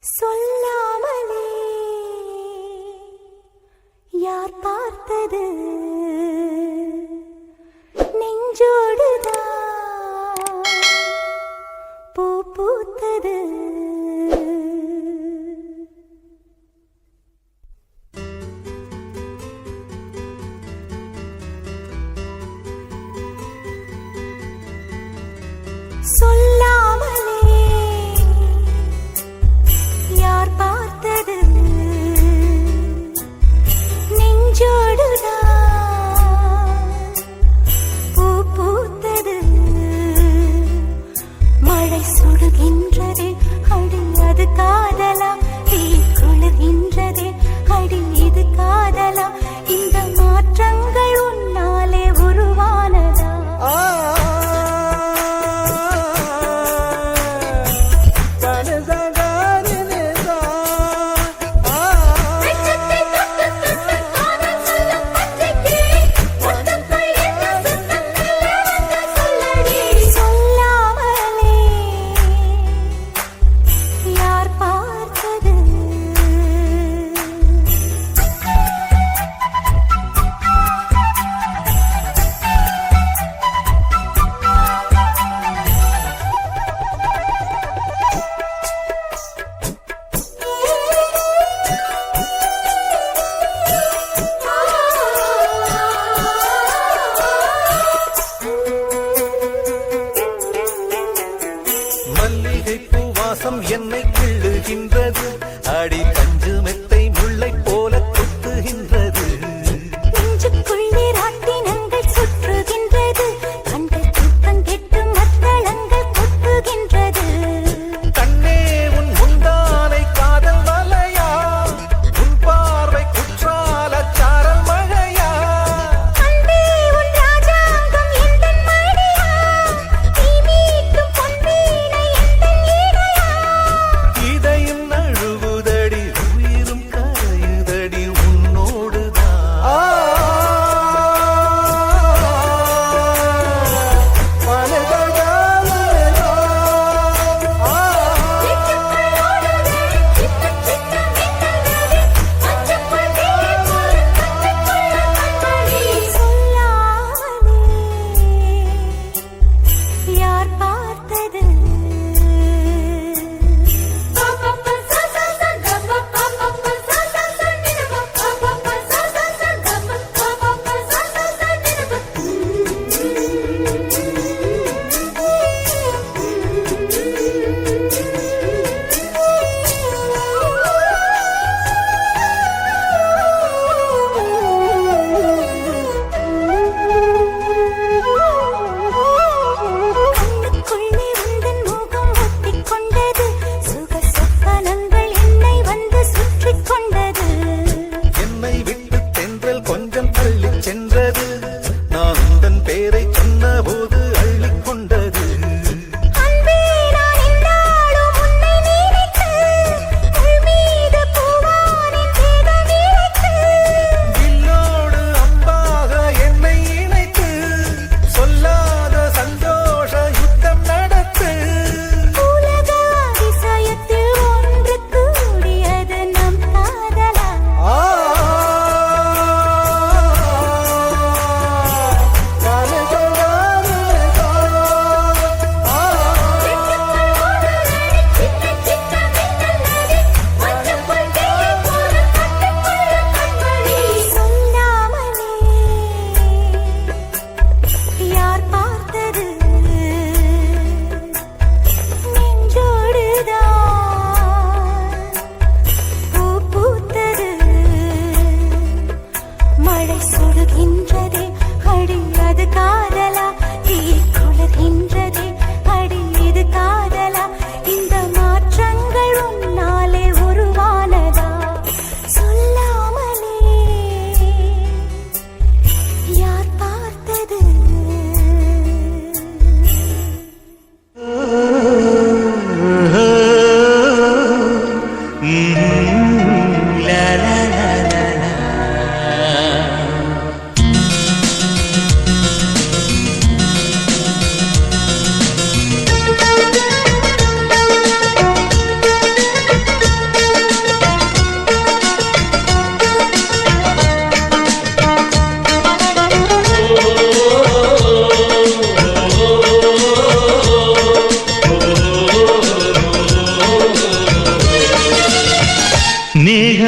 சொல்லாமலே யார் பார்த்தது நெஞ்சோடுதான் பூ பூத்தது. சொல்லாமலே யார் பார்த்தது நெஞ்சோடுதான் பூ பூத்தது. மழை சுடுகின்றது அடி அது காதலா, தீ குளிர்கின்றது அடி இது காதலா, இந்த மாற்றங்கள் உன்னாலே உருவானதா? என்னை கிள்ளுகின்றது அடி பஞ்சு மெத்தை முல்லை போல குத்துகின்றது. நெஞ்சுக்குள்ளே ராட்டினங்கள் சுற்றுகின்றது, கண்கள் தூக்கம் கெட்டு மத்தளங்கள் கொட்டுகின்றது. கண்ணே உன் முந்தானை காதல் மலையா, உன் பார்வை குற்றால சாரல் மழையா, அன்பே உன் ராஜாங்கம் எந்தன் மடியா, நீ மீட்டும் பொன்வீணை எந்தன் இடையா. இதயம் நழுவுதடி உயிரும்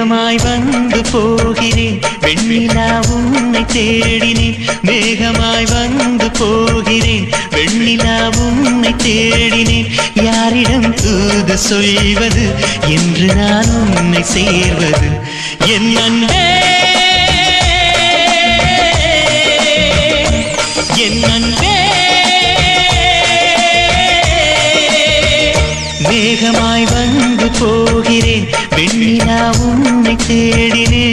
மேகமாய் வந்து போகிறேன் வெண்ணிலா உன்னை தேடினேன் மேகமாய் வந்து போகிறேன் வெண்ணிலா உன்னை தேடினேன் யாரிடம் தூது சொல்வது என்று நான் உன்னை சேர்வது என் அன்பே என் அன்பே மேகமாய் வந்து போகிறேன் வெண்ணிலா உன்னை தேடினேன்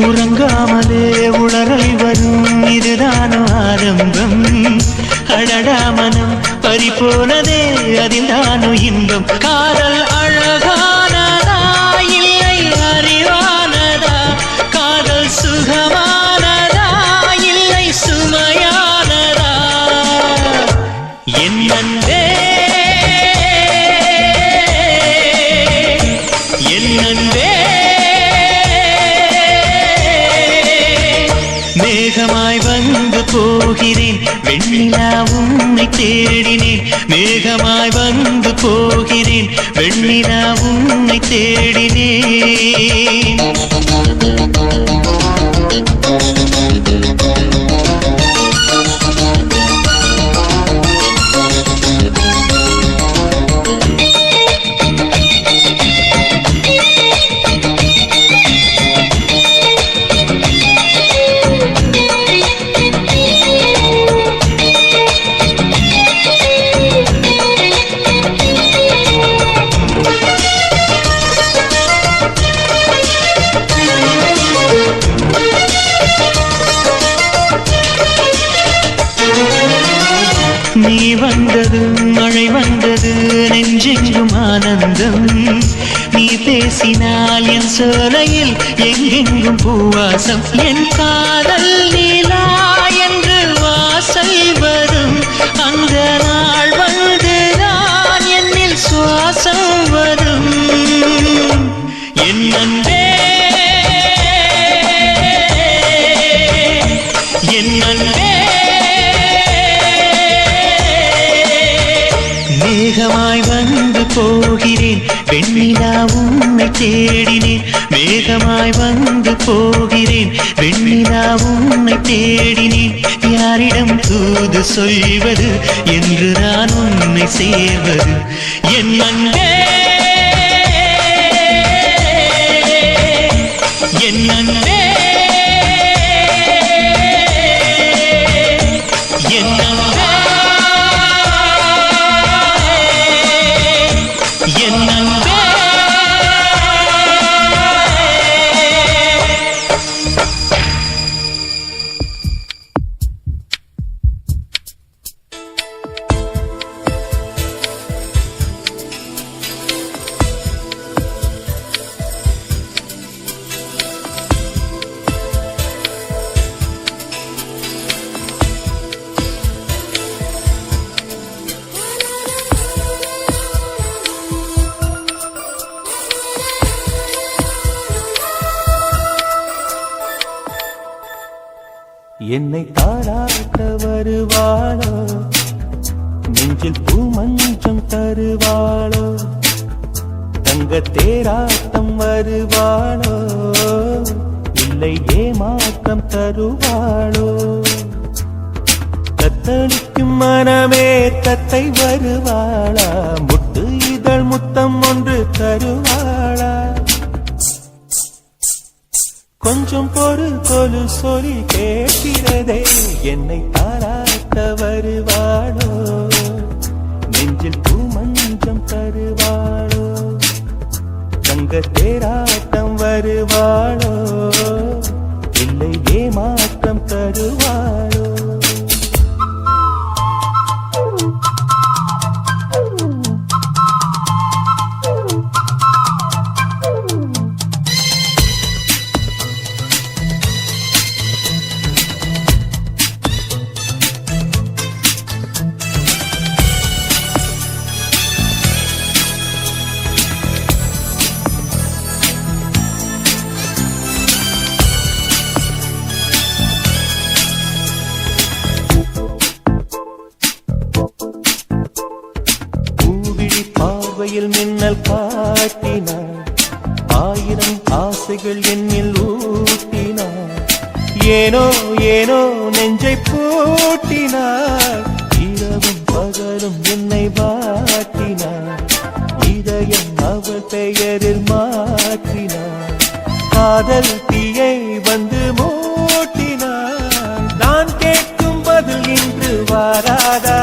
உறங்காமலே உளறல் வரும் இதுதானோ ஆரம்பம் அழடா மனம் பறிபோனதே அதில்தானோ இன்பம் காதல் அழகானதா இல்லை அறிவானதா காதல் சுகமானதா இல்லை சுமையானதா என் அன்பே என் அன்பே மேகமாய் வந்து போகிறேன் வெண்ணிலா உன்னை தேடினேன் மேகமாய் வந்து போகிறேன் வெண்ணிலா உன்னை தேடினேன் நீ வந்தது மழை வந்தது நெஞ்செங்கும் ஆனந்தம் நீ பேசினால் என் சோலையில் எங்கெங்கும் பூவாசம் என் காதல் நீலா என்று வாசல் வரும் அந்த நாள் வந்துதான் என்னில் சுவாசம் வரும் என் அன்பே என் அன்பே மேகமாய் வந்து போகிறேன் வெண்ணிலா உன்னை தேடினேன் மேகமாய் வந்து போகிறேன் வெண்ணிலா உன்னை தேடினேன் யாரிடம் தூது சொல்வது என்று நான் உன்னை சேர்வது என் அன்பே என் அன்பே என் அன்பே என் அன்பே என்னை தாராட்ட வருவாளோ நெஞ்சில் பூமஞ்சம் தருவாளோ தங்க தேராட்டம் வருவாளோ இல்லை ஏமாற்றம் தருவாளோ தத்தளிக்கும் மனமே தத்தை வருவாளா முட்டு இதழ் முத்தம் ஒன்று தருவாளா கொஞ்சம் பொறு கொலு சொல்லி கேட்கிறதே என்னை தாராட்ட வருவாளோ நெஞ்சில் பூமஞ்சம் தருவாளோ தங்க தேராட்டம் வருவாளோ இல்லை ஏமாற்றம் தருவாளோ இமையில் மின்னல் காட்டினாள், ஆயிரம் ஆசைகள் என்னில் ஊட்டினாள். ஏனோ ஏனோ நெஞ்சை பூட்டினாள், இரவும் பகலும் என்னை வாட்டினாள். இதயம் அவள் பெயரில் மாற்றினாள், காதல் தீயை வந்து மூட்டினாள். நான் கேட்கும் பதில் இன்று வாராதா,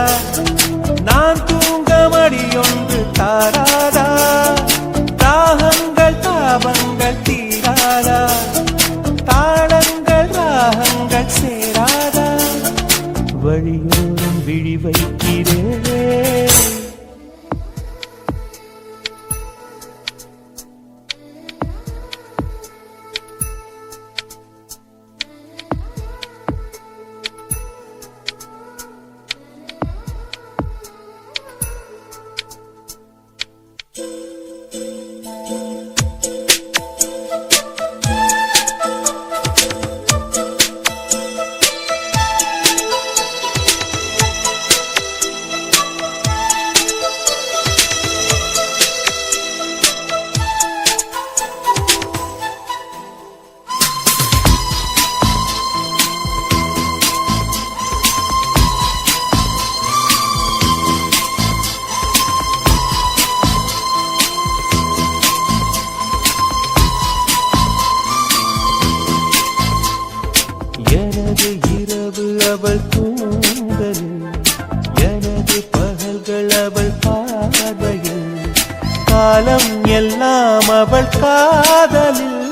நான் தூங்க மடியொன்று தாராதா, தாகங்கள் தாபங்கள் தீராதா, தாளங்கள் ராகங்கள் சேராதா, வழியோடும் விழி வைக்கிறேன். எனது இரவு அவள் தூங்கலில், எனது பகல்கள் அவள் பார்வையில், காலம் எல்லாம் அவள் காதலில்.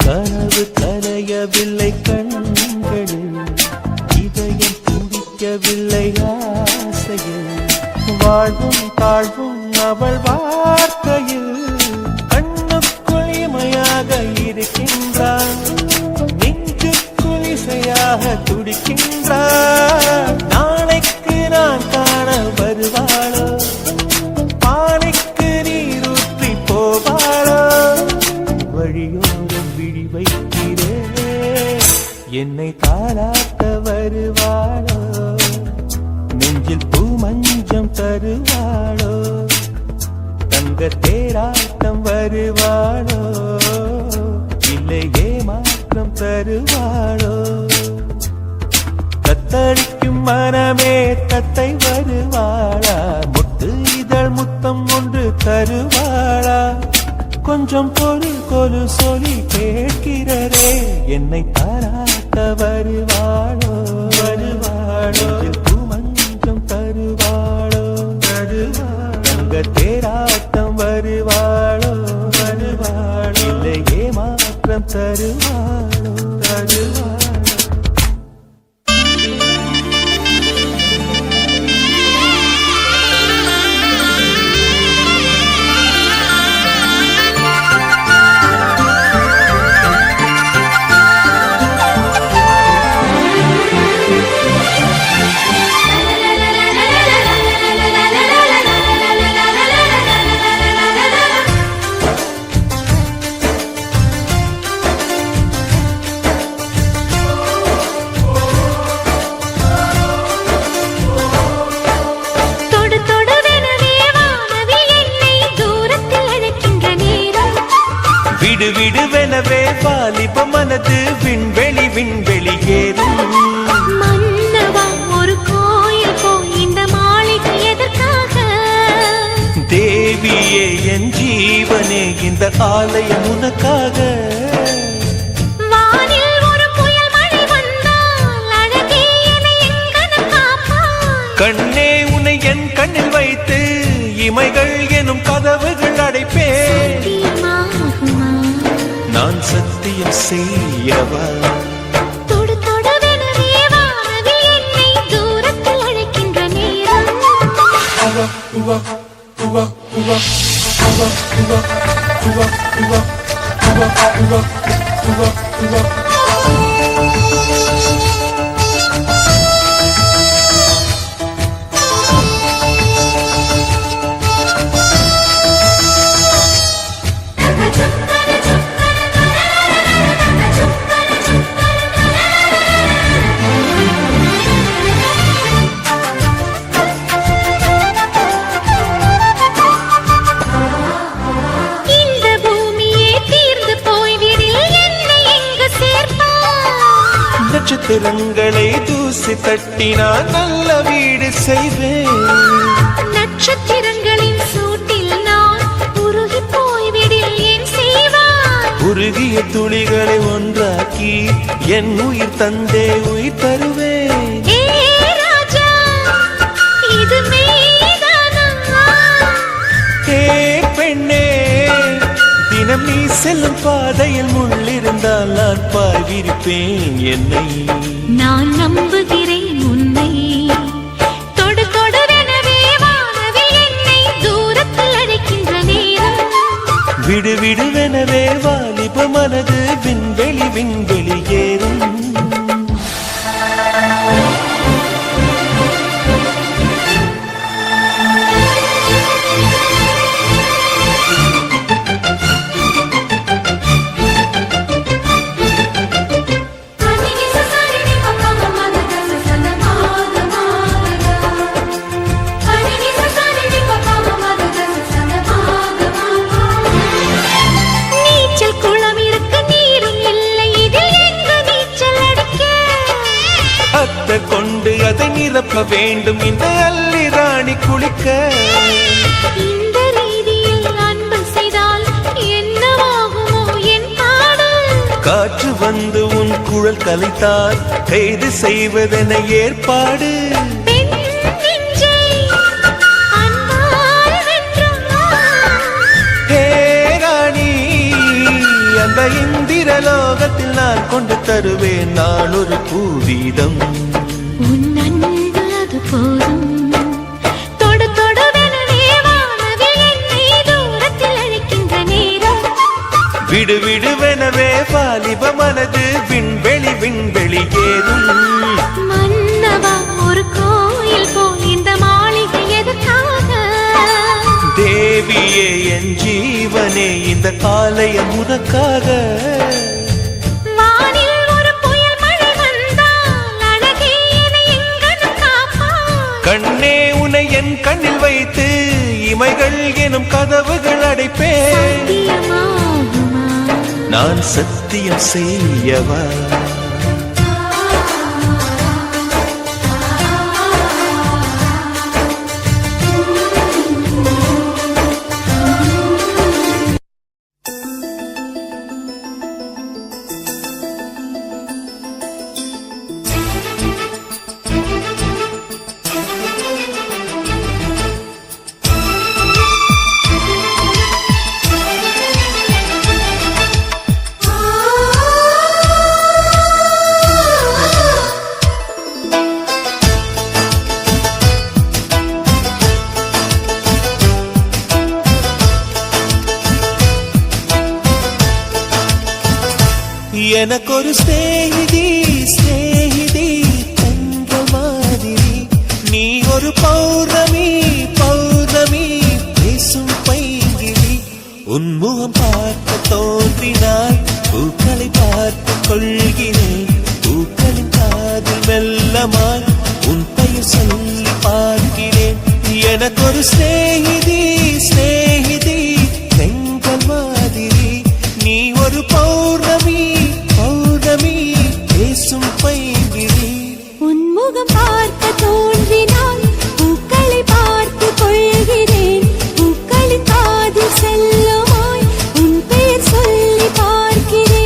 கனவு கலையவில்லை கண்களில், இதயம் துடிக்கவில்லை ஆசையில், வாழ்வும் தாழ்வும் அவள் வார்த்தையில். கண்ணுக்குள் இமையாக இருக்கின்றான், துடிக்கின்றார். நாளைக்கு நான் காண வருவாளோ, பானைக்கு நீரூற்றி போவாளோ, வழியோடும் விழி வைக்கிறேன். என்னை தாளாட்ட வருவாளோ, நெஞ்சில் பூ மஞ்சம் தருவாளோ, தங்க தேராட்டம் வருவாளோ, இல்லை ஏமாற்றம் தருவாளோ. தத்தளிக்கும் மனமே தத்தை வருவாளா, முத்து இதழ் முத்தம் ஒன்று தருவாளா, கொஞ்சம் பொருள் கொலு சொல்லி கேட்கிறரே, என்னை தாராட்ட வருவாளோ வருவாளோ, மஞ்சம் தருவாளோ தருவாளோ, தேராட்டம் வருவாளோ வருவாளோ, இல்லை ஏமாற்றம் தருவாளோ தருவாளோ. விடு விடுவெனவே வாலிப மனது விண்வெளி விண்வெளி ஏறும். மன்னவா ஒரு கோயில் போய் இந்த மாளிகை எதற்காக? தேவியே என் ஜீவனே இந்த ஆலயம் உனக்காக. வானில் ஒரு புயல் மழை வந்தால் அழகே என்னை எங்கனம் காப்பாய். கண்ணே உன்னை என் கண்ணில் வைத்து இமைகள் எனும் கதவுகள் அடைப்பேன். நான் சத்தியம் செய்யவா? தொடு தொடுவெனவே வானவில் என்னை தூரத்தில் அழைக்கின்ற நேரம். கண்களை தூசி தட்டினால் நல்ல வீடு செய்வேன். நட்சத்திரங்களின் சூட்டில் நான் உருகி போய்விடில் என் செய்வாய். உருகிய துளிகளை ஒன்றாக்கி என் உயிர் தந்தே உயிர் தருவேன். ஏ ராஜா, இது மெய்தானா? ஏ பெண்ணே, தினம் நீ செல்லும் பாதையில் முள்ளிருந்தால் நான் பாய்விருப்பேன் என்னை. நான் நம்புகிறேன் உன்னை. தொடு தொடுவெனவே வானவில் என்னை தூரத்தில் அழைக்கின்ற நேரம். விடு விடுவெனவே வாலிப மனது விண்வெளி விண்வெளி ஏறும். நீச்சல் குளம் இருக்க நீரும் இல்லை, இதில் எங்கு நீச்சல் அடிக்க? அத்தை கொண்டு அதை நிரப்ப வேண்டும் இந்த அல்லி ராணி குளிக்க. இந்த ரீதியில் அன்பு செய்தால் என்னவாகுமோ என் பாடல்? காற்று வந்து உன் குழல் கலைத்தால் கைது செய்வதென ஏற்பாடு. பெண் நெஞ்சை அன்பால் வென்றாய். ஹே ராணி, அந்த இந்திரலோகத்தில் நான் கொண்டு தருவேன் நான் ஒரு பூவீதம். உன் அன்பு அது போதும். தொடு தொடுவெனவே வானவில் என்னை தூரத்தில் அழைக்கின்ற நேரம். விடு விடுவெனவே வாலிப மனது விண்வெளி விண்வெளி ஏறும். மன்னவா, ஒரு கோயில் போல் இந்த மாளிகை எதற்காக? தேவியே என் ஜீவனே, இந்த ஆலயம் உனக்காக. வானில் ஒரு புயல் மழை வந்தால் அழகே என்னை எங்கனம் காப்பாய். கண்ணே, உன்னை என் கண்ணில் வைத்து இமைகள் எனும் கதவுகள் அடைப்பேன். சத்தியமாகுமா? நான் சத்தியம் செய்யவா? எனக்கொரு ஸ்நேகிதி ஸ்நேகிதி தங்க மாதிரி. நீ ஒரு பௌர்ணமி பௌர்ணமி பேசும் பைங்கிழி. உன்முகம் பார்க்க தோன்றினாய், பூக்களை பார்த்து கொள்கிறேன். பூக்களின் காதில் மெல்லமாய் உன் பெயர் சொல்லி பார்க்கிறேன். எனக்கொரு ஸ்நேகிதி ஸ்நேகிதி தெங்கள் மாதிரி. நீ ஒரு பௌர்ணமி பௌர்ணமி பேசும் பைங்கிழி. உன்முகம் பார்க்க தோன்றினால் பூக்களை பார்த்து கொள்கிறேன். பூக்களின் காதில் செல்லுமாய் உன் பெயர் சொல்லி பார்க்கிறேன்.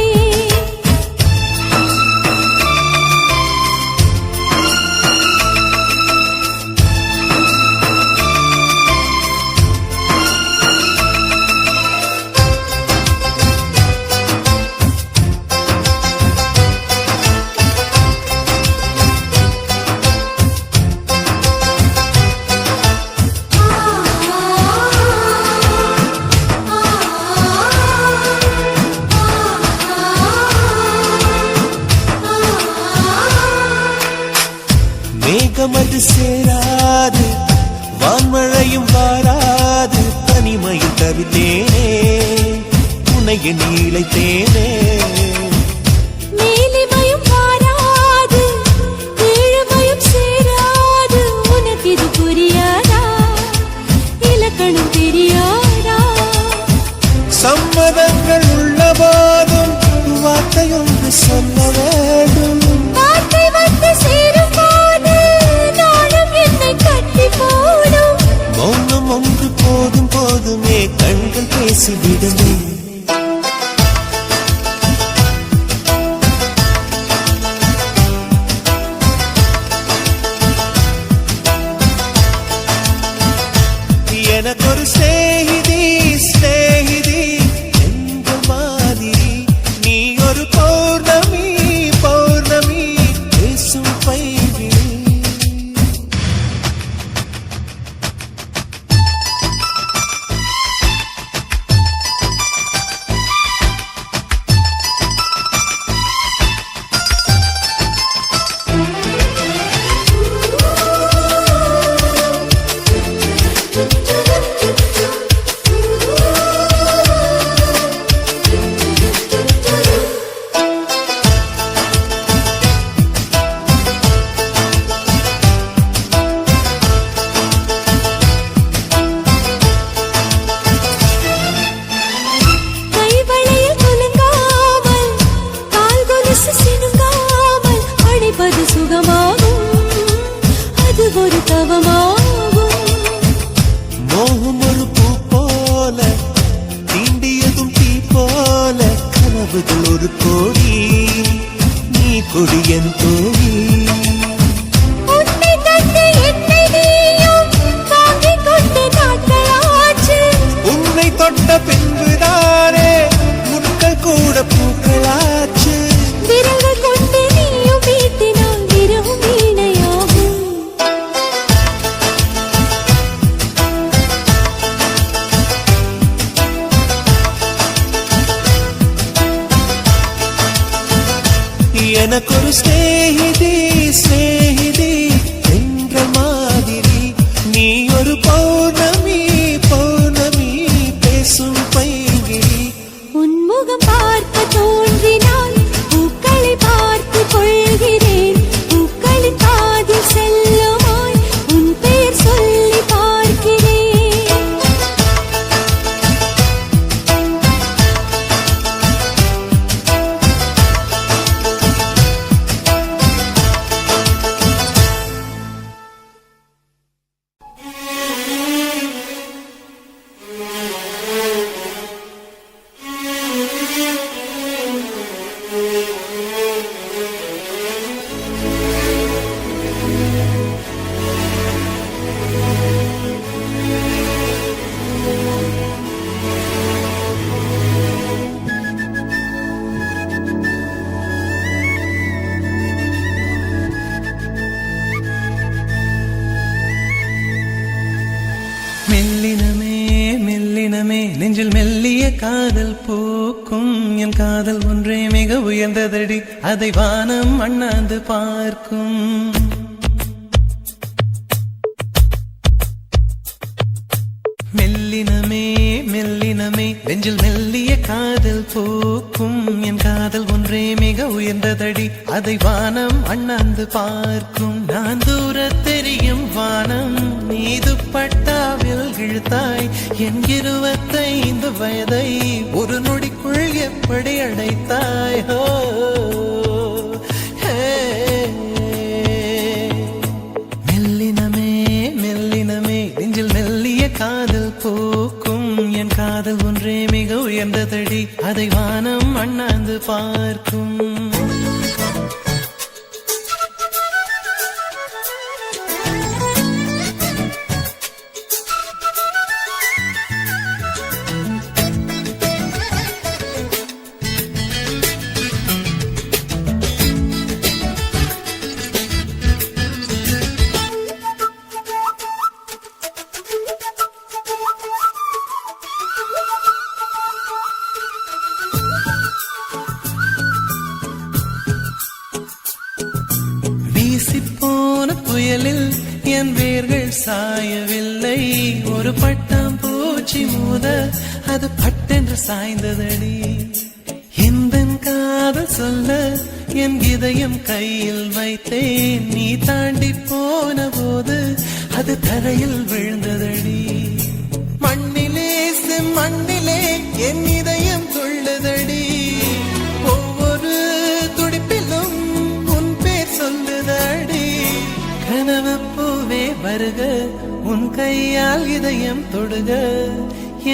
மேகமது சேராது வான்மழையும் வாராது தனிமையில் தவித்தேனே உன்னைய நீளைத்தேனே. மேலிமையும் வாராது கீழ்மையும் சேராது உனக்கு இது புரியாதா? இலக்கணம் தெரியாதா? சம்மதங்கள் உள்ள போதும் வார்த்தையொன்று சொல்ல வேண்டும். வார்த்தை நெஞ்சில் மெல்லிய காதல் பூக்கும் என் காதல் ஒன்றே மிக உயர்ந்ததடி அதை வானம் அண்ணாந்து பார்க்கும் மெல்லினமே மெல்லினமே நெஞ்சில் மெல்லிய காதல் பூக்கும் என் காதல் ஒன்றே மிக உயர்ந்ததடி அதை வானம் அண்ணாந்து பார்க்கும் நான் தூர தெரியும் வானம் மீது பட்டாவில் இழுத்தாய் என் 25 வயதை ஒரு நொடிக்குள் எப்படி அடைத்தாய் ஹோ மெல்லினமே மெல்லினமே நெஞ்சில் மெல்லிய காதல் பூக்கும் என் காதல் ஒன்றே மிக உயர்ந்ததடி அதை வானம் அண்ணாந்து பார்க்கும் வீசிப்போன புயலில் என் வேர்கள் சாயவில்லை ஒரு பட்டாம் பூச்சி மோத அது பட்டென்று சாய்ந்ததடி இந்த காதல் சொல்ல என் இதயம் கையில் வைத்தேன் நீ தாண்டி போன போது அது தரையில் விழுந்ததடி மண்ணிலே மண்ணிலே என் இதயம் துள்ளதடி ஒவ்வொரு துடிப்பிலும் உன் பேர் சொல்லுதடி கனவு பூவே வருக உன் கையால் இதயம் தொடுக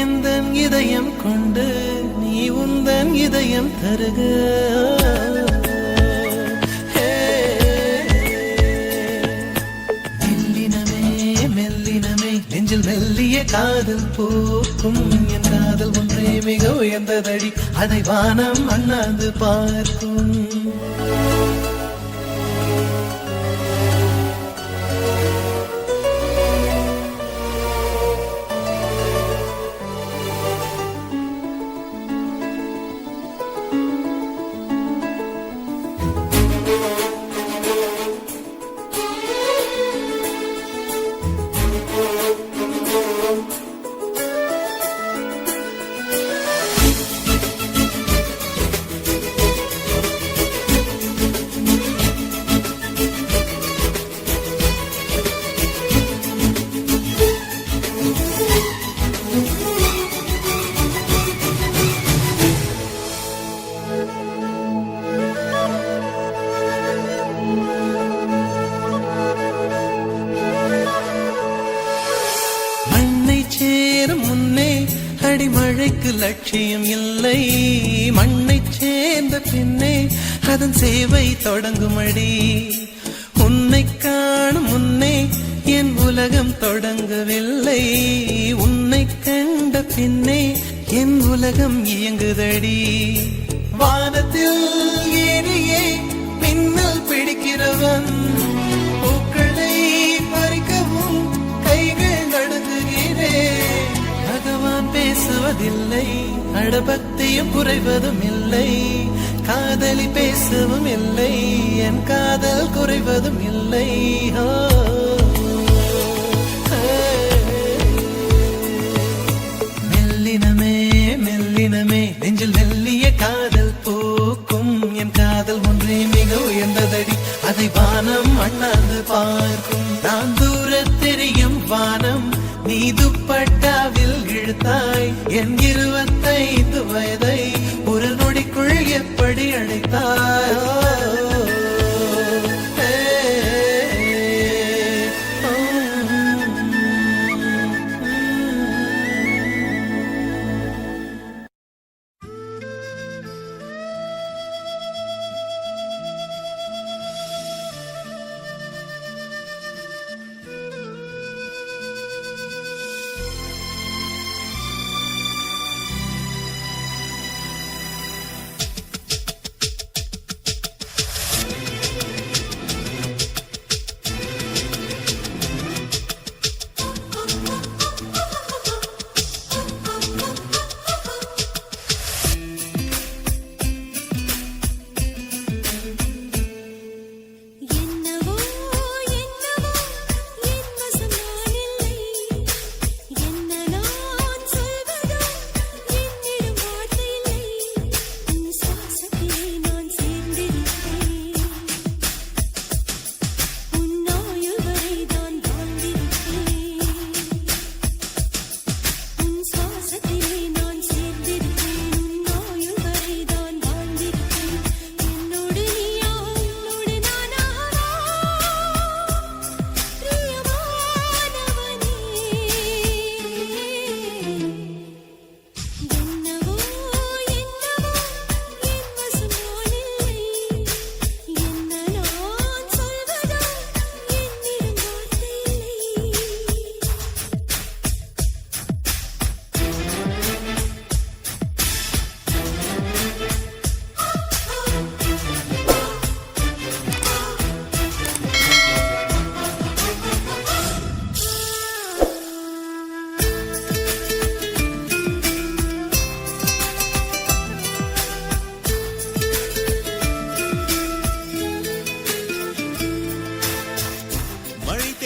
எந்த இதயம் கொண்டு நீ உந்தன் இதயம் தருக மெல்லினமே மெல்லினமே நெஞ்சில் மெல்லிய காதல் பூக்கும் என் காதல் ஒன்றே மிக உயர்ந்ததடி அதை வானம் அண்ணாந்து பார்க்கும் அடிமழைக்கு லட்சியம் இல்லை மண்ணை சேர்ந்த பின்னே அதன் சேவை தொடங்குமடி உன்னை காணும் முன்னே என் உலகம் தொடங்கவில்லை உன்னை கண்ட பின்னே என் உலகம் இயங்குதடி வானத்தில் ஏறியே மின்னல் பிடிக்கிறவன் பூக்களை பறிக்கவும் கைகள் நடுங்குகிறேன் பகவான் பேசுவதில்லை அடபக்தியும் குறைவதும் இல்லை காதலி பேசவும் இல்லை என் காதல் குறைவதும் இல்லை மெல்லினமே மெல்லினமே நெஞ்சில் மெல்லிய காதல் பூக்கும் என் காதல் ஒன்றே மிக உயர்ந்ததடி அதை வானம் அண்ணாந்து பார்க்கும் நான் தூர தெரியும் வானம் நீ துப்பட்டாவில் இழுத்தாய் என் 25 வயதை ஒரு நொடிக்குள் எப்படி அழைத்தாய்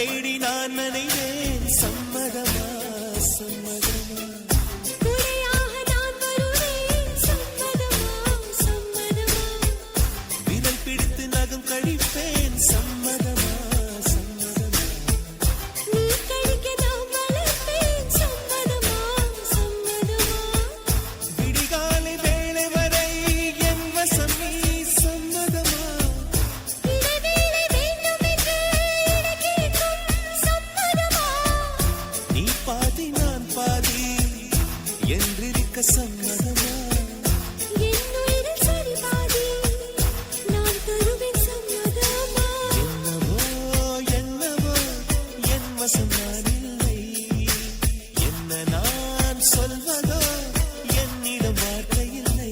தேடி நான் நினைவேன் சம்மதமா சம்மதமா துணையாக நான் வருவேன் சம்மதமா சம்மதமா விரல் பிடித்து நகம் கழிப்பேன் சம்மதமா சம்மதமா நீ கடிக்க நான் வளர்ப்பேன் சம்மதமா சம்மதமா விடிகாலை வேளை வரை என் வசம் நீ சம்மதமா இடைவேளை வேண்டும் என்று கேட்கும் சம்மதமா நீ பாதி நான் பாதி என்றிருக்க சம்மதமா என் உயிரில் சரி பாதி நான் தருவேன் சம்மதமா என்னவோ என்னவோ என் வசம் நான் இல்லை என்ன நான் சொல்வதோ என்னிடம் வார்த்தை இல்லை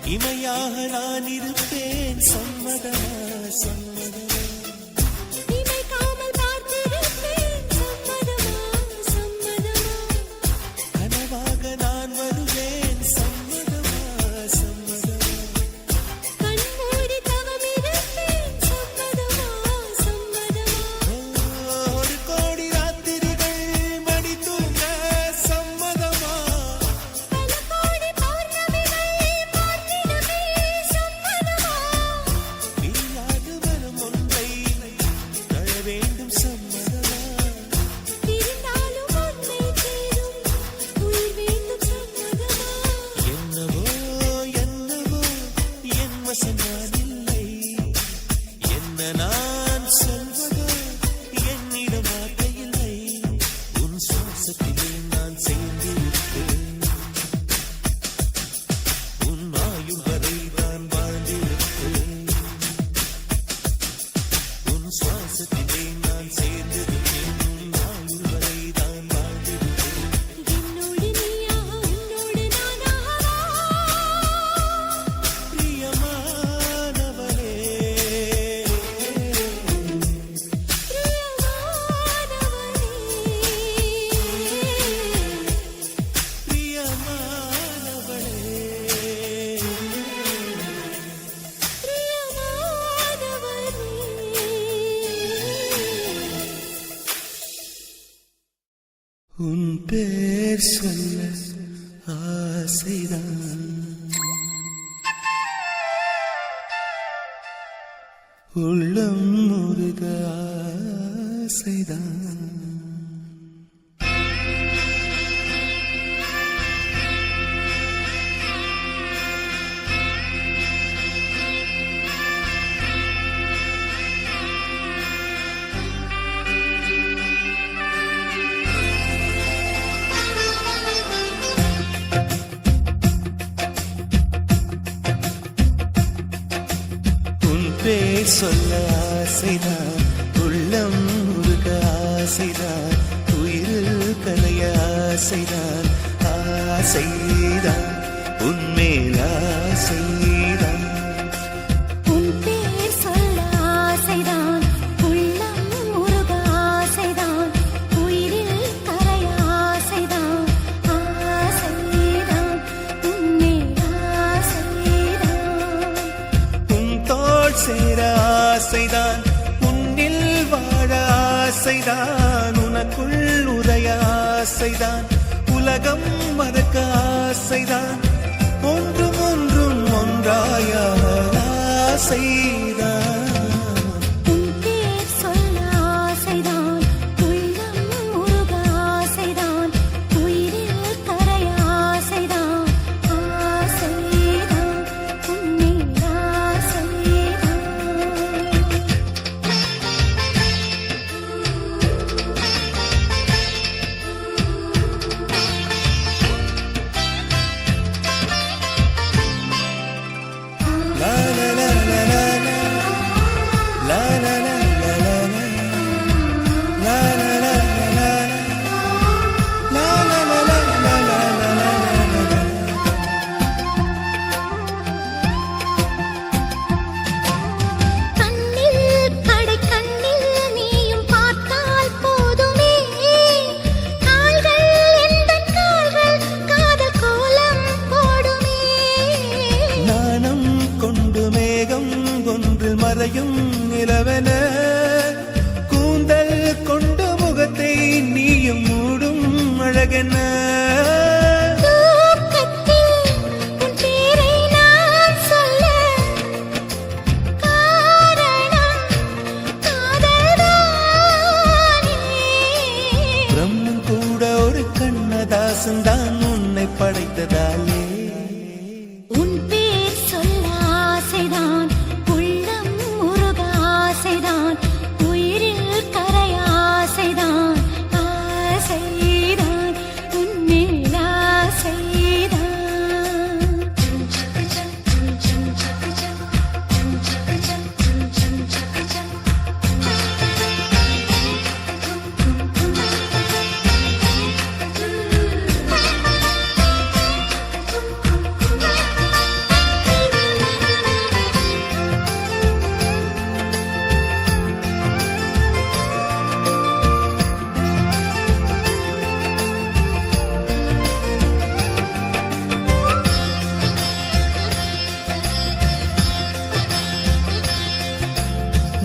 இமையாக நான் இருப்பேன் சம்மதமா சம்மதமா நினைக்காமல் பார்த்திருப்பேன் சம்மதமா சம்மதமா கனவாக நான் வருவேன் சம்மதமா சம்மதமா கண்மூடி தவம் இருப்பேன் சம்மதமா சம்மதமா ஒரு கோடி ராத்திரிகள் மடி தூங்க சம்மதமா பல கோடி பௌர்ணமிகள் பார்த்திடுவே சம்மதமா பிரியாது வரும் ஒன்றை தழ வேண்டும் சம்மதமா பிரிந்தாலும் உன்னை தேடும் உயிர் வேண்டும் சம்மதமா என்னவோ என்னவோ என் வசம் நான் இல்லை என்ன நான் சொல்வதோ என்னிடம் வார்த்தை இல்லை உன் சுவாசத்திலே நான் சேர்ந்திருப்பேன் உன் ஆயுள் வரை நான் வாழ்ந்திருப்பேன் உன் சுவாசத்திலே நான் சேர்ந்திருப்பேன் உன் ஆயுள் வரை நான் வாழ்ந்திருப்பேன் என்னோடு நீயாக உன்னோடு நானாகவா பிரியமானவளே உன் பேர் சொல்ல ஆசைதான் உள்ளம் முருக ஆசைதான் உன் பேர் சொல்ல ஆசைதான் உள்ளம் முருக ஆசைதான் உயிரில் கலைய ஆசைதான் ஆசைதான் உன்மேல் ஆசைதான் உன் பேர் சொல்ல ஆசைதான் உள்ளம் உருக ஆசைதான் உயிரில் கரைய ஆசைதான் ஆசைதான் உன்மேல் ஆசைதான் உன் தோள் சேர ஆசைதான் உன்னில் வாழ ஆசைதான் உனக்குள் உரைய ஆசைதான் உலகம் மறக்க ஆசைதான் ஒன்றும் ஒன்றும் ஒன்றாய ஆசைதான் உன் பேர் சொல்ல ஆசைதான் உள்ளம் உருக ஆசைதான் உயிரில் கரைய ஆசைதான் ஆசைதான் உன்மேல் ஆசைதான் la la la la la la என்ன தூக்கத்தில் உன் பேரை நான் சொல்ல காரணம் காதல்தானே. பிரம்மன் கூட ஒரு கண்ணதாசன் தான் உன்னை படைத்ததாலே உன் பேர் சொல்ல ஆசைதான், உள்ளம் உருக ஆசைதான், உயிரில் கரைய ஆசைதான், ஆசைதான் உன்மேல் ஆசைதான்.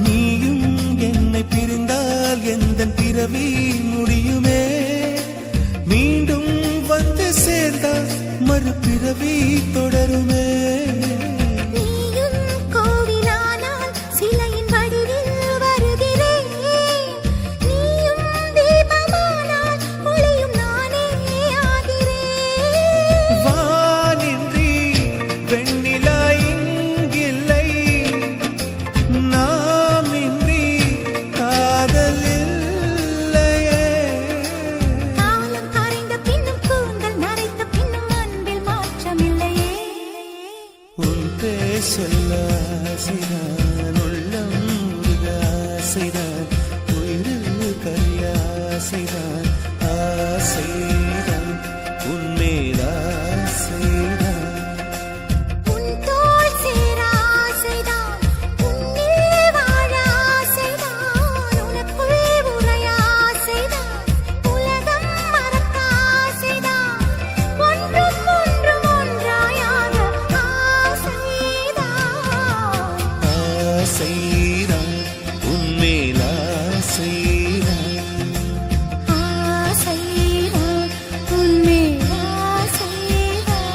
நீயும் என்னை பிரிந்தால் எந்தன் பிறவி முடியுமே மீண்டும் வந்து சேர்ந்தால் மறுபிறவி தொடருமே நீயும் கோவிலானால் சிலையின் வடிவில் வருகிறேன், நீயும் தீபமானால் ஒளியும் நானே ஆகிறேன். வானின்றி வெண்ணிலா இங்கில்லை நாமின்றி காதல் இல்லையே காலம் கரைந்த பின்னும் கூந்தல் நரைத்த பின்னும் அன்பில் மாற்றமில்லையே. உன் பேர் சொல்ல ஆசைதான் உள்ளம் உருக ஆசைதான் உயிரில் கரிய ஆசைதான் ஆசைதான் உன்மேல் ஆசைதான் உன் தோள் சேர ஆசைதான், உன்னில் வாழ ஆசைதான், உனக்குள் உறைய ஆசைதான், உலகம் மறக்க ஆசைதான், ஒன்றும் ஒன்றும் ஒன்றாயாக ஆசைதான். ஆசைதான் உன்மேல் ஆசைதான் ஆசைதான் உன்மேல் ஆசைதான்.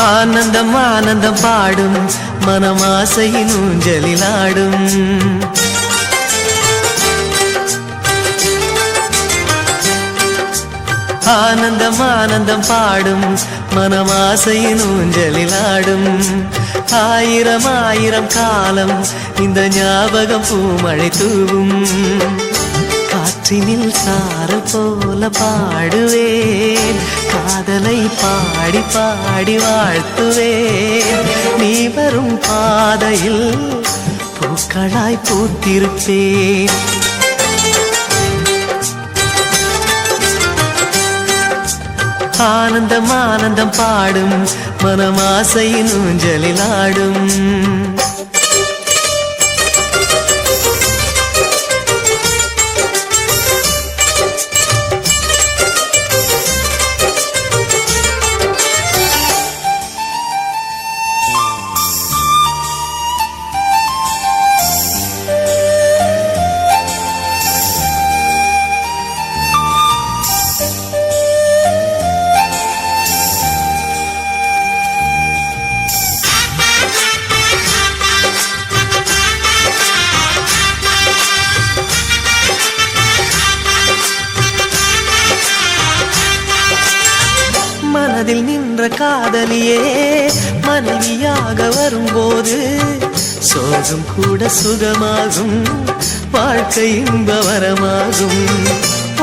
ஆனந்தம் ஆனந்தம் பாடும் மனம் ஆசையின் ஊஞ்சலில் ஆடும் ஆனந்தம் ஆனந்தம் பாடும் மனம் ஆசையின் ஊஞ்சலில் ஆடும் ஆயிரம் ஆயிரம் காலம் இந்த ஞாபகம் பூமழை தூவும் காற்றினில் சாரல் போல பாடுவேன் காதலை பாடி பாடி வாழ்த்துவேன் நீ வரும் பாதையில் பூக்களாய் பூத்திருப்பேன் ஆனந்தம் ஆனந்தம் பாடும் மனம் ஆசையின் ஊஞ்சலில் ஆடும் மனதில் நின்ற காதலியே மனைவியாக வரும்போது சோகம் கூட சுகமாகும் வாழ்க்கை இன்பவரமாகும்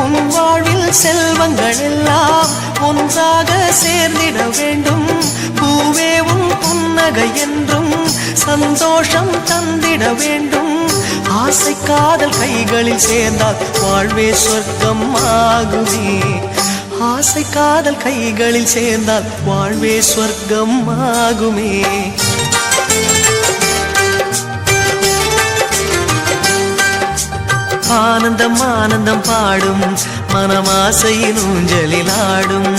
உன் வாழ்வில் செல்வங்கள் எல்லாம் ஒன்றாக சேர்ந்திட வேண்டும் பூவே உன் புன்னகை என்றும் சந்தோஷம் தந்திட வேண்டும் ஆசை காதல் கைகளில் சேர்ந்தால் வாழ்வே சொர்க்கம் ஆகுமே ஆசை காதல் கைகளில் சேர்ந்தால் வாழ்வே சொர்க்கம் ஆகுமே. ஆனந்தம் ஆனந்தம் பாடும் மனமாசையின் ஊஞ்சலில் ஆடும்.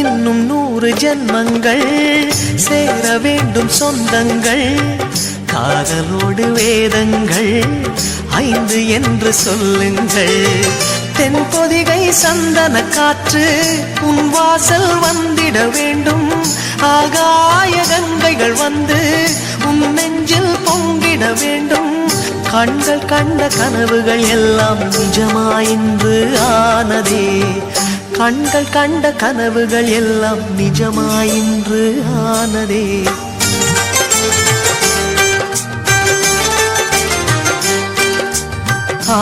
இன்னும் 100 ஜென்மங்கள் சேர வேண்டும் சொந்தங்கள். காதலோடு வேதங்கள் 5 என்று சொல்லுங்கள். தென்பொதிகை சந்தன காற்று உன் வாசல் வந்திட வேண்டும். ஆகாய கங்கைகள் வந்து உன் நெஞ்சில் பொங்கிட வேண்டும். கண்கள் கண்ட கனவுகள் எல்லாம் நிஜமாயின்று ஆனதே. கண்கள் கண்ட கனவுகள் எல்லாம் நிஜமாயின்று ஆனதே.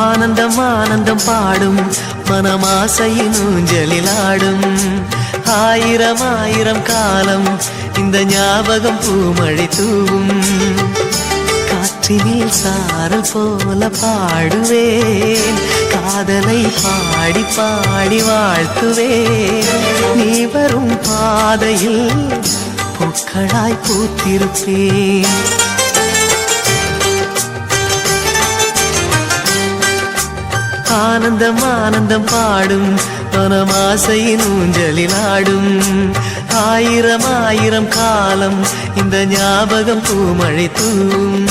ஆனந்தம் ஆனந்தம் பாடும் மனமாசையின் ஊஞ்சலில் ஆடும். ஆயிரம் ஆயிரம் காலம் இந்த ஞாபகம் பூமழை தூவும். காற்றினில் சாரல் போல பாடுவேன். காதலை பாடி பாடி வாழ்த்துவேன். நீ வரும் பாதையில் பூக்களாய் பூத்திருப்பேன். ஆனந்தம் ஆனந்தம் பாடும் மனமாசையின் ஊஞ்சலில் ஆடும். ஆயிரம் ஆயிரம் காலம் இந்த ஞாபகம் பூமழை தூவும்.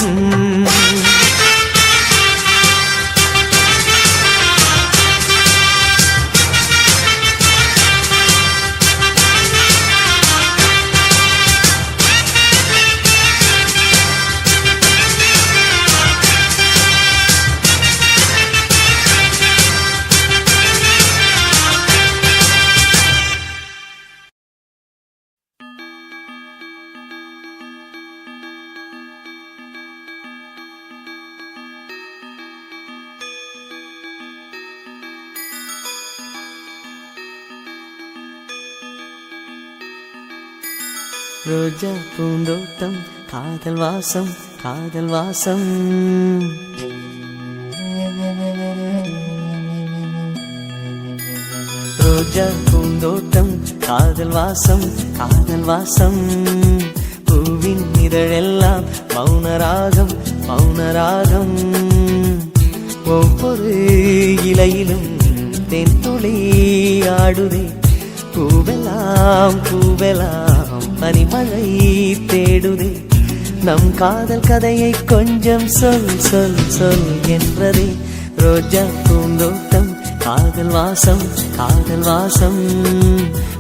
ரோஜா பூந்தோட்டம் காதல் வாசம் காதல் வாசம். ரோஜா பூந்தோட்டம் காதல் வாசம் காதல் வாசம். பூவின் இதழெல்லாம் மௌனராகம் மௌனராகம். ஒவ்வொரு இலையிலும் தென்துளி ஆடுதே. பூவெல்லாம் பூவெல்லாம் பனிமழை தேடுதே. நம் காதல் கதையை கொஞ்சம் சொல் சொல் சொல் என்றதே. ரோஜா பூந்தோட்டம் காதல் வாசம் காதல் வாசம்.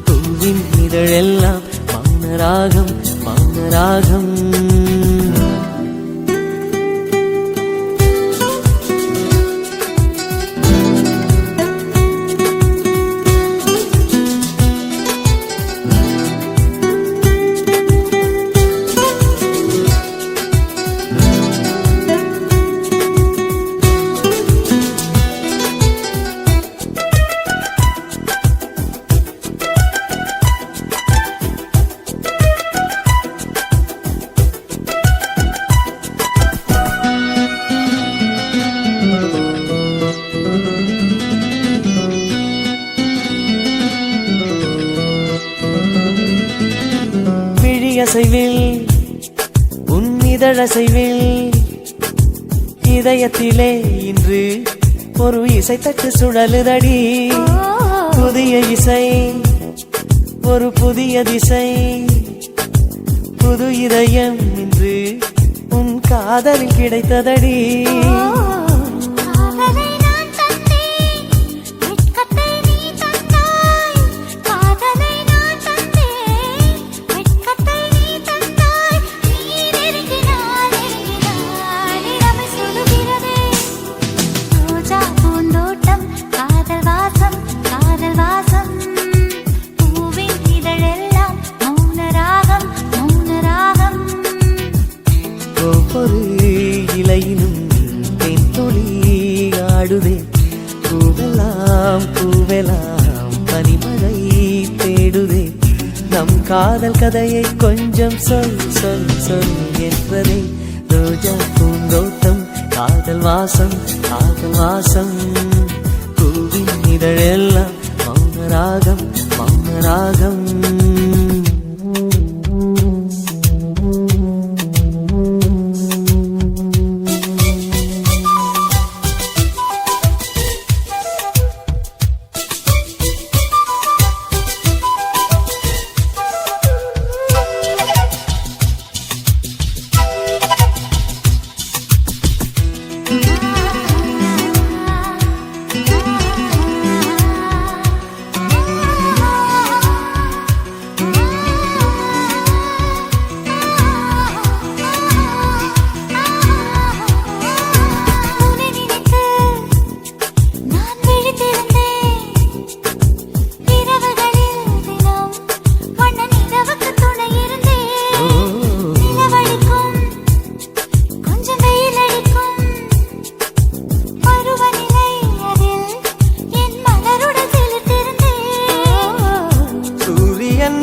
பூவின் இதழெல்லாம் மௌனராகம் மௌனராகம். அசைவில் உன் இதழசைவில் இதயத்திலே இன்று ஒரு இசை தட்டு சுழலுதடி. புதிய இசை ஒரு புதிய திசை. புது இதயம் இன்று உன் காதலில் கிடைத்ததடி. பூவின் நம் காதல் கதையை கொஞ்சம் சொல் சொல் சொல் என்றதே ரோஜா பூந்தோட்டம் காதல் வாசம் காதல் வாசம் பூவின் இதழெல்லாம் மௌனராகம் மௌனராகம்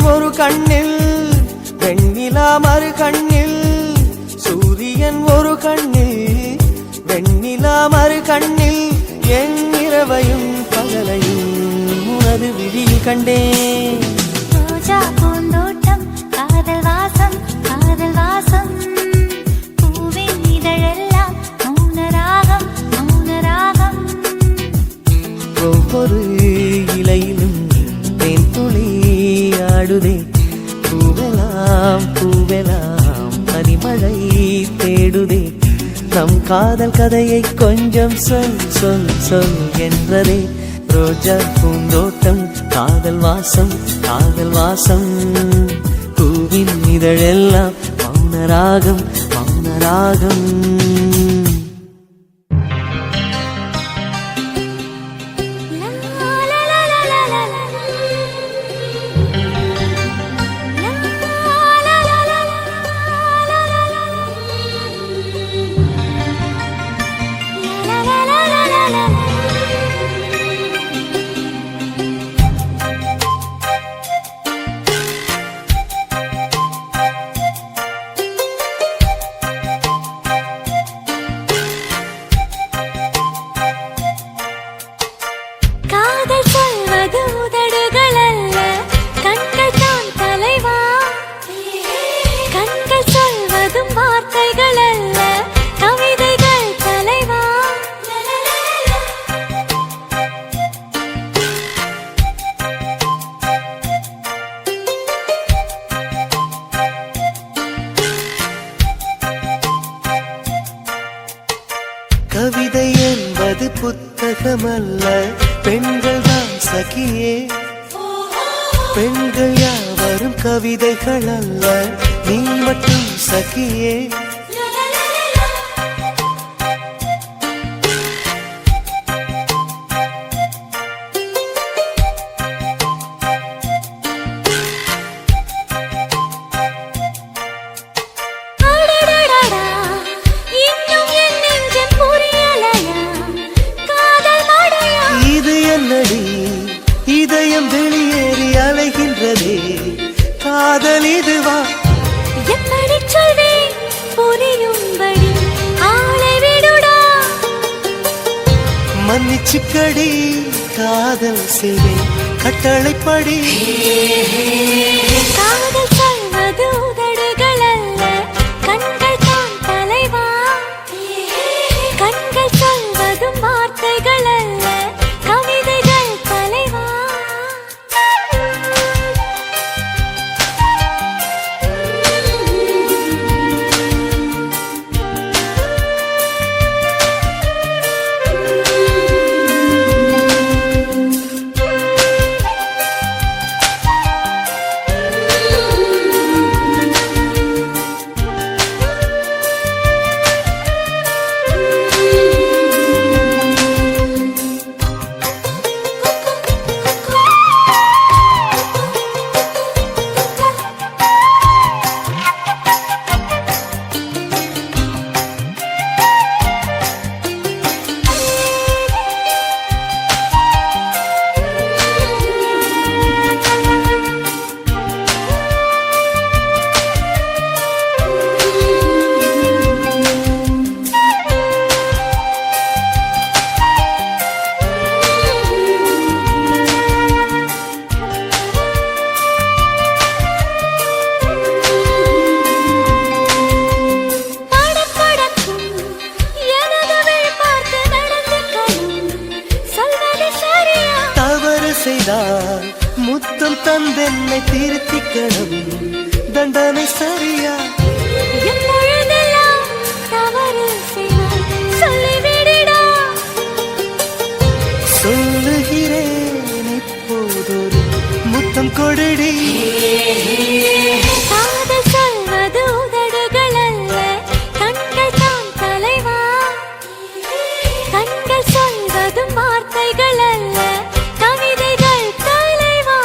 ஒரு கண்ணில் வெண்ணிலா மறு கண்ணில் சூரியன் ஒரு கண்ணில் வெண்ணிலா மறு கண்ணில் என் இரவையும் பகலையும் உனது விழியில் கண்டேன் ரோஜா பூந்தோட்டம் காதல் வாசம் காதல் வாசம் பூவின் இதழெல்லாம் மௌனராகம் மௌனராகம் ஒவ்வொரு இலையிலும் தேன் துளி ஆடுதே பூவெல்லாம் பூவெல்லாம் பனிமழை தேடுதே நம் காதல் கதையை கொஞ்சம் சொல் சொல் சொல் என்றதே ரோஜா பூந்தோட்டம் காதல் வாசம் காதல் வாசம் பூவின் இதழெல்லாம் மௌனராகம் மௌனராகம் காதல் சொல்வது உதடுகள் அல்ல கண்கள் தான் தலைவா கண்கள் சொல்வதும் வார்த்தைகள் அல்ல கவிதைகள் தலைவா கவிதை என்பது புத்தகமல்ல பெண்கள் தான் சகியே பெண்கள் யாவரும் கவிதைகள் அல்ல நீ மட்டும் சகியே அடடடடா, இன்னும் என் நெஞ்சம் புரியலையா? காதல் மழையா? இது என்னடி இதயம் வெளியேறி அலைகின்றதே காதல் இதுவா எப்படிச் சொல்வேன் புரியும்படி ஆளை விடுடா. மன்னிச்சுக்கடி காதல் செய்வேன் கட்டளைப்படி காதல் சொல்வது உதடுகள் அல்ல கண்கள் தான் தலைவா கண்கள் சொல்வதும் வார்த்தைகள் அல்ல கவிதைகள் தலைவா சித்திக்கணும் தண்டனை சரியா? எப்பொழுதெல்லாம் தவறு செய்தால் சொல்லிவிடுடா. சொல்லுகிறேன் இப்போதொரு முத்தம் கொடடி. காதல் சொல்வது உதடுகள் அல்ல, கண்கள் தான் தலைவா. கண்கள் சொல்வதும் வார்த்தைகள் அல்ல, கவிதைகள் தலைவா.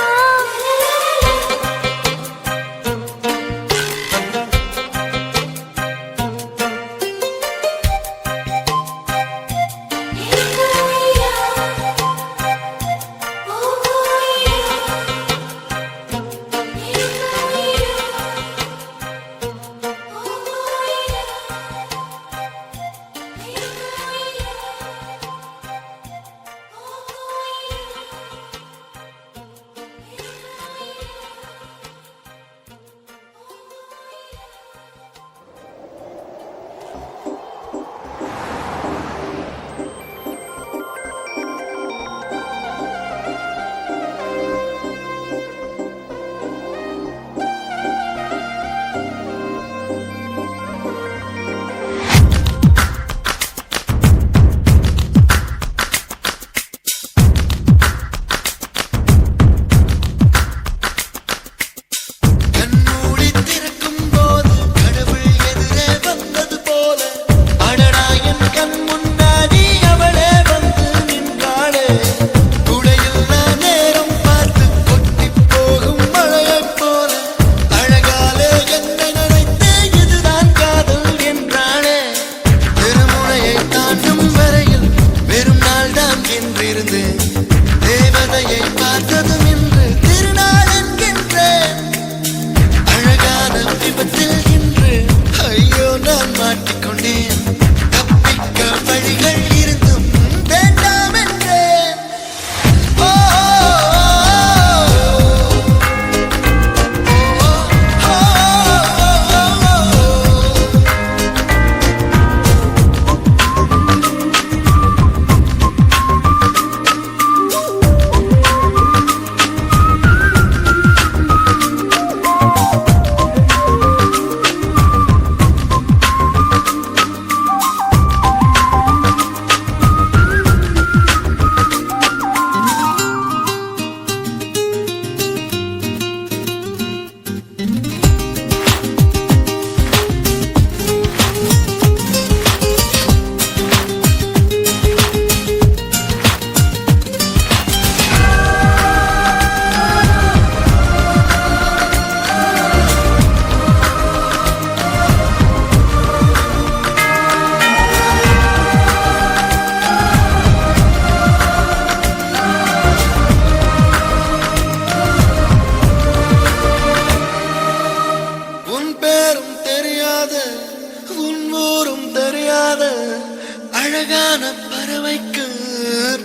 அழகான பறவைக்கு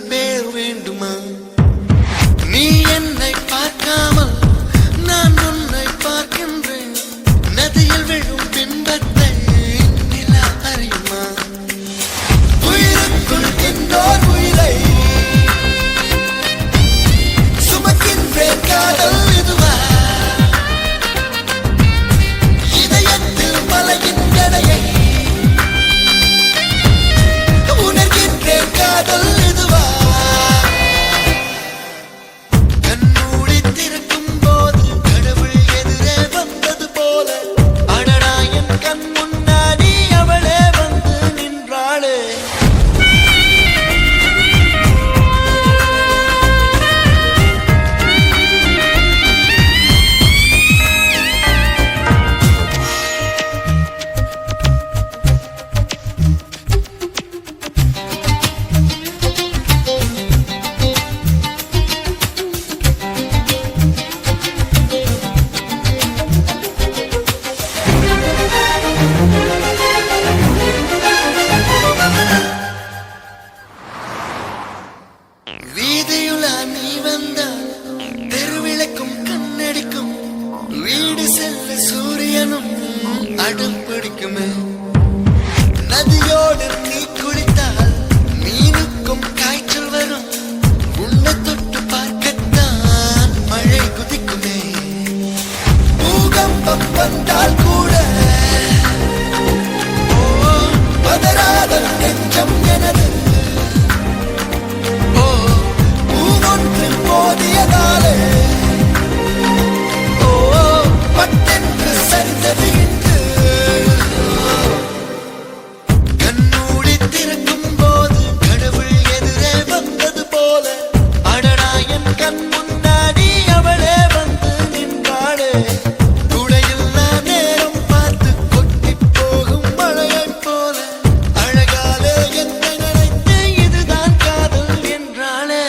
பேர் வேண்டுமா? நீ என்னை பார்க்காமல் நான் உன்னை பார்க்கின்றேன். நதியில் விழும் பின்பத்தை நிலா அறியுமா? உயிருக்குள் இன்னோர் உயிரை சுமக்கின்றேன், காதல் இதுவா? இதயத்தில் மலையின் எடையை உணர்கின்றேன், காதல் இதுவா? கண்மூடி திறக்கும் போது கடவுள் எதிரே வந்தது போல, அடடா என் கண் முன்னாடி அவளே வந்து நின்றாளே. வீதியுலா நீ வந்தால் தெருவிளக்கும் கண்ணடிக்கும், வீடு செல்ல சூரியனும் அடம் பிடிக்குமே. நதியோடு நீ குளித்தால் மீனுக்கும் காய்ச்சல் வரும், உன்னை தொட்டு பார்க்கத்தான் மழை குதிக்குமே. பட்டால் கூட பதறாத நெஞ்சம் எனது பூவொன்று போதியதாலே பட்டென்று சரிந்தது இன்று கண்ணூடி திறக்கும் போது கடவுள் எதிரே வந்தது போல அடடா என் கண் முன்னாடி அவளே வந்து நின்றாளே துளையில்லா நேரம் பார்த்து கொட்டி போகும் மழையைப் போல அழகாலே என்னை நினைத்து இதுதான் காதல் என்றாளே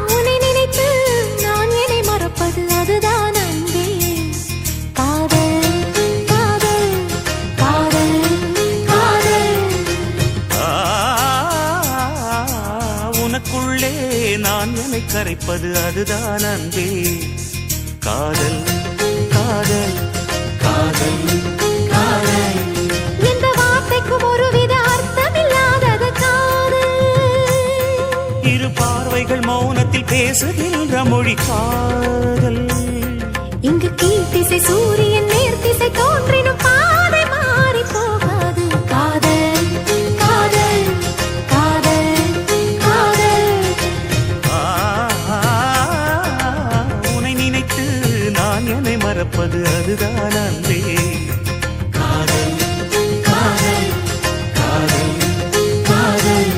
உன்னை நினைத்து நான் என்னை மறப்பது அதுதான் அன்பே காதல் காதல் காதல் காதல் உனக்குள்ளே நான் என்னை கரைப்பது அதுதான் அன்பே காதல் காதல் காதல் காதல் எந்த வார்த்தைக்கும் ஒருவித அர்த்தமில்லாதது காதல் இரு பார்வைகள் மௌனத்தில் பேசுகின்ற மொழி காதல் இங்கு கீழ்த்திசை சூரியன் நேர்த்திசை தோன்றினும் பாதை மாறி போகாது காதல் காதல் காதல் காதல் உன்னை நினைத்து நான் என்னை மறப்பது அதுதான் அன்பே காதல் காதல் காதல் காதல்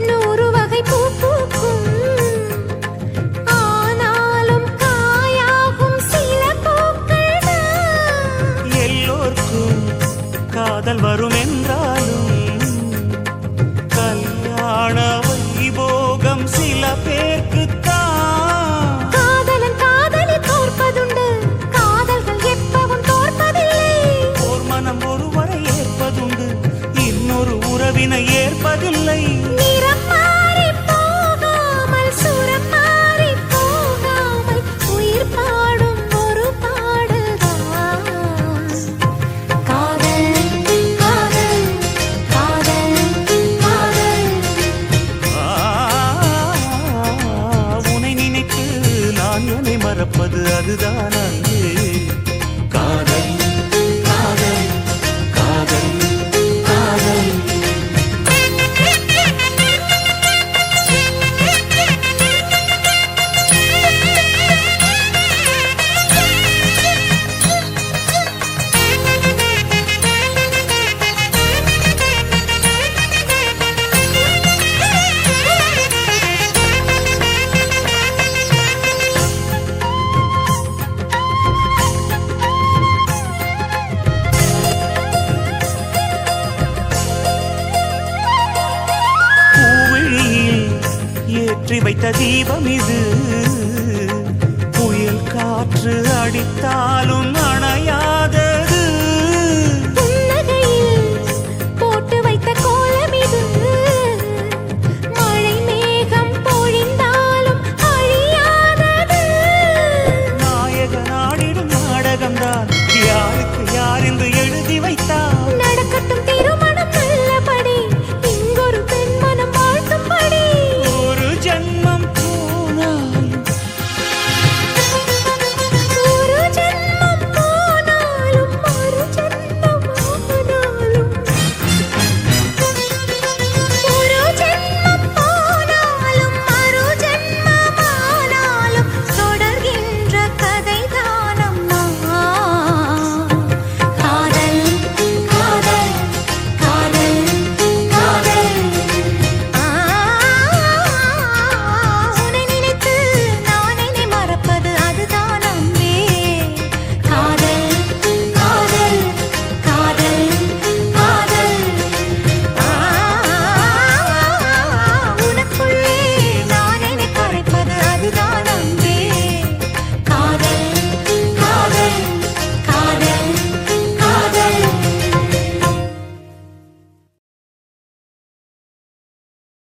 நூறு வகை பூ பூக்கும் ஆனாலும் காயாகும் சில பூக்கள் தான் எல்லோர்க்கும் காதல் வரும் என்றாலும் கல்யாண வைபோகம் சில பேர்க்குத்தான் காதலன் காதலி தோற்பதுண்டு காதல்கள் எப்பவும் தோற்பதில்லை ஓர் மனம் ஒருவரை ஏற்பதுண்டு இன்னொரு உறவினை ஏற்பதில்லை நிறம் மாறி போகாமல் சுரம் மாறி போகாமல் உயிர் பாடும் ஒரு பாடல்தான் காதல் காதல் காதல் காதல் உன்னை நினைத்து நான் என்னை மறப்பது அதுதான் அன்பே காதல் காதல் காதல் காதல் ஏற்றி வைத்த தீபம் இது புயல் காற்று அடித்தாலும் அணையாத